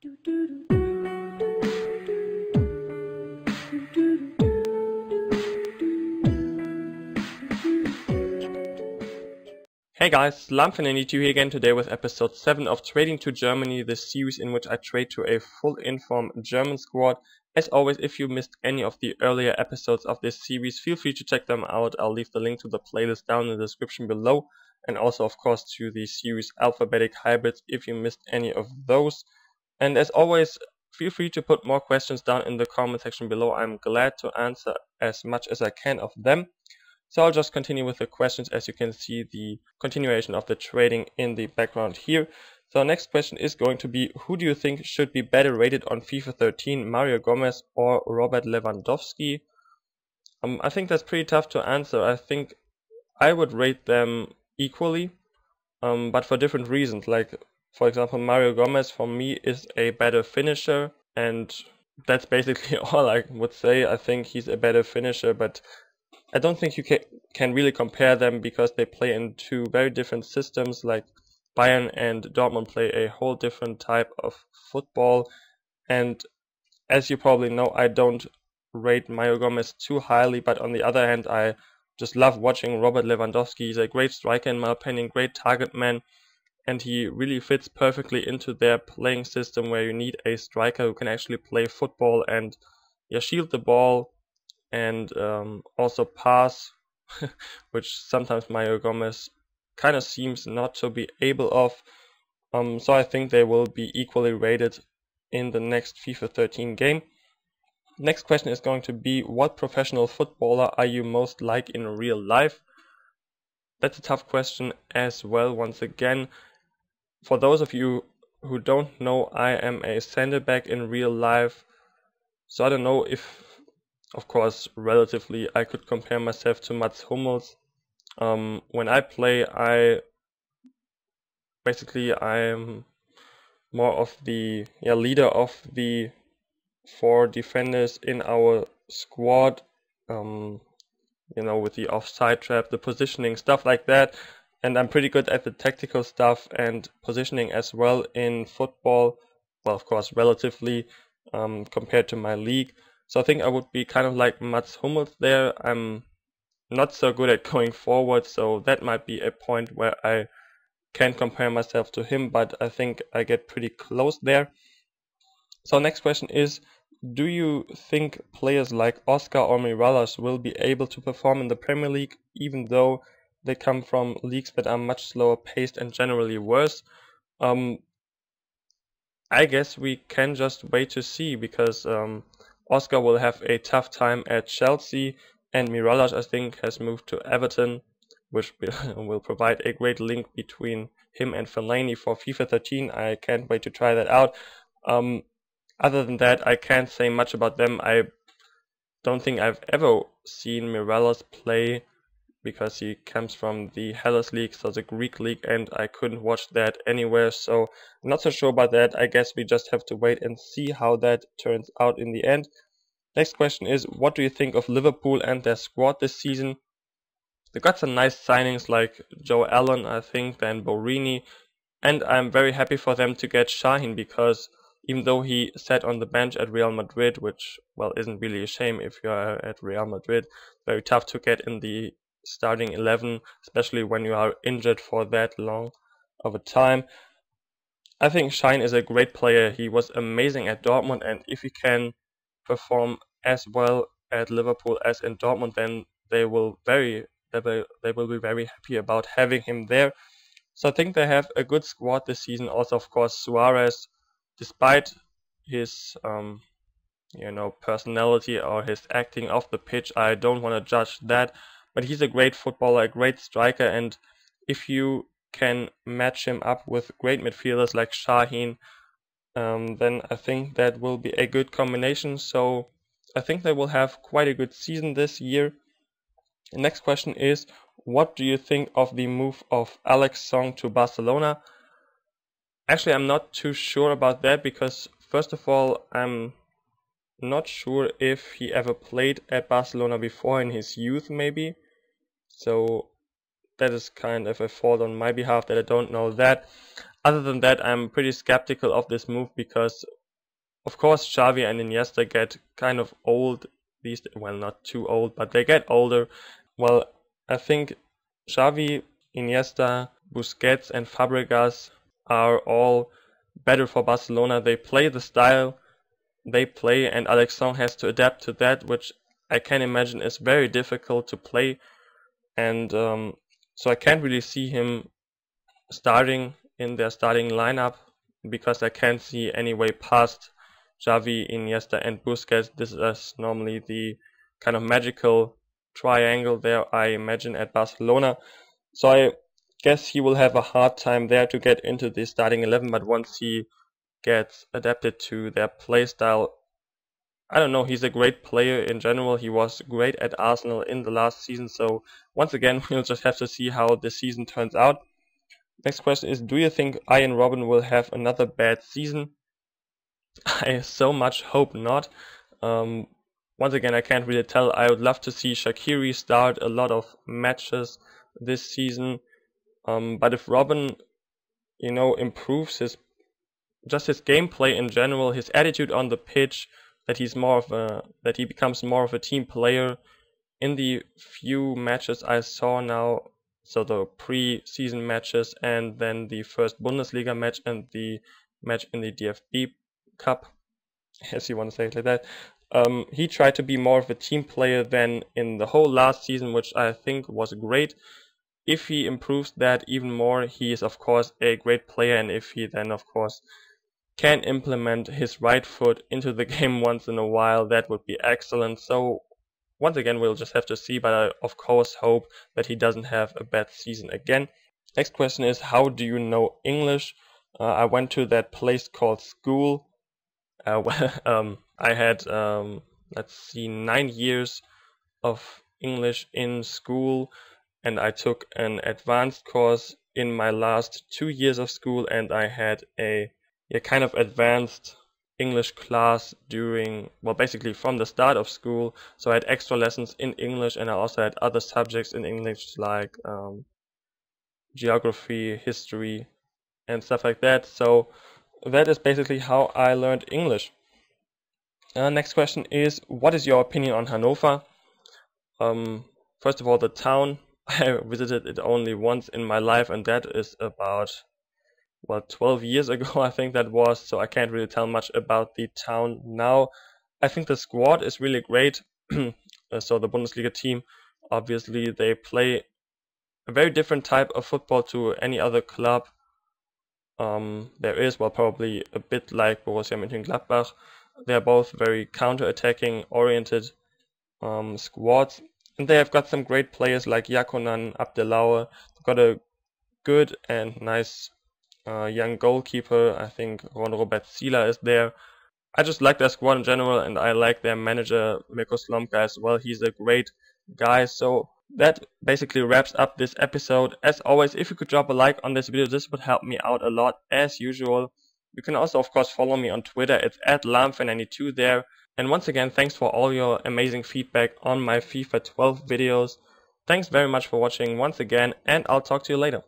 Hey guys, Lamfinity here again today with episode 7 of Trading to Germany, the series in which I trade to a full informed German squad. As always, if you missed any of the earlier episodes of this series, feel free to check them out. I'll leave the link to the playlist down in the description below, and also of course to the series Alphabetic Hybrids if you missed any of those. And as always, feel free to put more questions down in the comment section below. I'm glad to answer as much as I can of them. So I'll just continue with the questions. As you can see, the continuation of the trading in the background here. So next question is going to be, who do you think should be better rated on FIFA 13, Mario Gomez or Robert Lewandowski? I think that's pretty tough to answer. I think I would rate them equally, but for different reasons. Like, for example, Mario Gomez for me is a better finisher, and that's basically all I would say. I think he's a better finisher, but I don't think you can really compare them because they play in two very different systems. Like Bayern and Dortmund play a whole different type of football, and as you probably know, I don't rate Mario Gomez too highly, but on the other hand, I just love watching Robert Lewandowski. He's a great striker in my opinion, great target man, and he really fits perfectly into their playing system where you need a striker who can actually play football and shield the ball and also pass, which sometimes Mario Gomez kind of seems not to be able of. So I think they will be equally rated in the next FIFA 13 game. Next question is going to be, what professional footballer are you most like in real life? That's a tough question as well. Once again, for those of you who don't know, I am a center back in real life, so I don't know if, of course, relatively, I could compare myself to Mats Hummels. When I play, I'm more of the leader of the 4 defenders in our squad. With the offside trap, the positioning, stuff like that. And I'm pretty good at the tactical stuff and positioning as well in football. Well, of course, relatively compared to my league. So I think I would be kind of like Mats Hummels there. I'm not so good at going forward, so that might be a point where I can compare myself to him, but I think I get pretty close there. So next question is, do you think players like Oscar or Mirallas will be able to perform in the Premier League even though they come from leagues that are much slower paced and generally worse? I guess we can just wait to see, because Oscar will have a tough time at Chelsea, and Mirallas, I think, has moved to Everton, which will provide a great link between him and Fellaini for FIFA 13. I can't wait to try that out. Other than that, I can't say much about them. I don't think I've ever seen Mirallas play, because he comes from the Hellas League, so the Greek league, and I couldn't watch that anywhere, so I'm not so sure about that. I guess we just have to wait and see how that turns out in the end. Next question is, what do you think of Liverpool and their squad this season? They got some nice signings like Joe Allen, I think, then Borini, and I'm very happy for them to get Şahin, because even though he sat on the bench at Real Madrid, which, well, isn't really a shame if you're at Real Madrid, very tough to get in the starting 11, especially when you are injured for that long of a time. I think Şahin is a great player. He was amazing at Dortmund, and if he can perform as well at Liverpool as in Dortmund, then they will be very happy about having him there. So I think they have a good squad this season. Also, of course, Suarez, despite his personality or his acting off the pitch, I don't want to judge that. But he's a great footballer, a great striker, and if you can match him up with great midfielders like Şahin, then I think that will be a good combination. So I think they will have quite a good season this year. The next question is, what do you think of the move of Alex Song to Barcelona? Actually, I'm not too sure about that, because first of all, I'm not sure if he ever played at Barcelona before in his youth, maybe. So that is kind of a fault on my behalf that I don't know that. Other than that, I'm pretty skeptical of this move because, of course, Xavi and Iniesta get kind of old these days. Well, not too old, but they get older. Well, I think Xavi, Iniesta, Busquets and Fabregas are all better for Barcelona. They play the style they play, and Alexandre has to adapt to that, which I can imagine is very difficult to play. And so I can't really see him starting in their starting lineup because I can't see any way past Xavi, Iniesta and Busquets. This is normally the kind of magical triangle there, I imagine, at Barcelona. So I guess he will have a hard time there to get into the starting 11, but once he gets adapted to their play style, I don't know, he's a great player in general. He was great at Arsenal in the last season, so once again, we'll just have to see how the season turns out. Next question is, do you think Arjen Robben will have another bad season? I so much hope not. Once again, I can't really tell. I would love to see Shaqiri start a lot of matches this season. But if Robben, improves his gameplay in general, his attitude on the pitch, that he becomes more of a team player. In the few matches I saw now, so the pre-season matches and then the first Bundesliga match and the match in the DFB Cup, as you want to say it like that, he tried to be more of a team player than in the whole last season, which I think was great. If he improves that even more, he is of course a great player, and if he then of course can implement his right foot into the game once in a while, that would be excellent. So once again, we'll just have to see, but I of course hope that he doesn't have a bad season again. Next question is, how do you know English? I went to that place called school. I had, 9 years of English in school, and I took an advanced course in my last 2 years of school, and I had a kind of advanced English class basically from the start of school. So I had extra lessons in English, and I also had other subjects in English like geography, history, and stuff like that. So that is basically how I learned English. Next question is, what is your opinion on Hannover? First of all, the town. I visited it only once in my life, and that is about 12 years ago, I think that was, so I can't really tell much about the town now. I think the squad is really great. So the Bundesliga team, obviously, they play a very different type of football to any other club there is, probably a bit like Borussia Mönchengladbach. They're both very counter-attacking oriented squads, and they have got some great players like Yakunan, Abdelauer. They've got a good and nice young goalkeeper. I think Ron-Robert Zieler is there. I just like their squad in general, and I like their manager Mirko Slomka as well. He's a great guy. So that basically wraps up this episode. As always, if you could drop a like on this video, this would help me out a lot as usual. You can also of course follow me on Twitter. It's @lamfan92 there. And once again, thanks for all your amazing feedback on my FIFA 12 videos. Thanks very much for watching once again, and I'll talk to you later.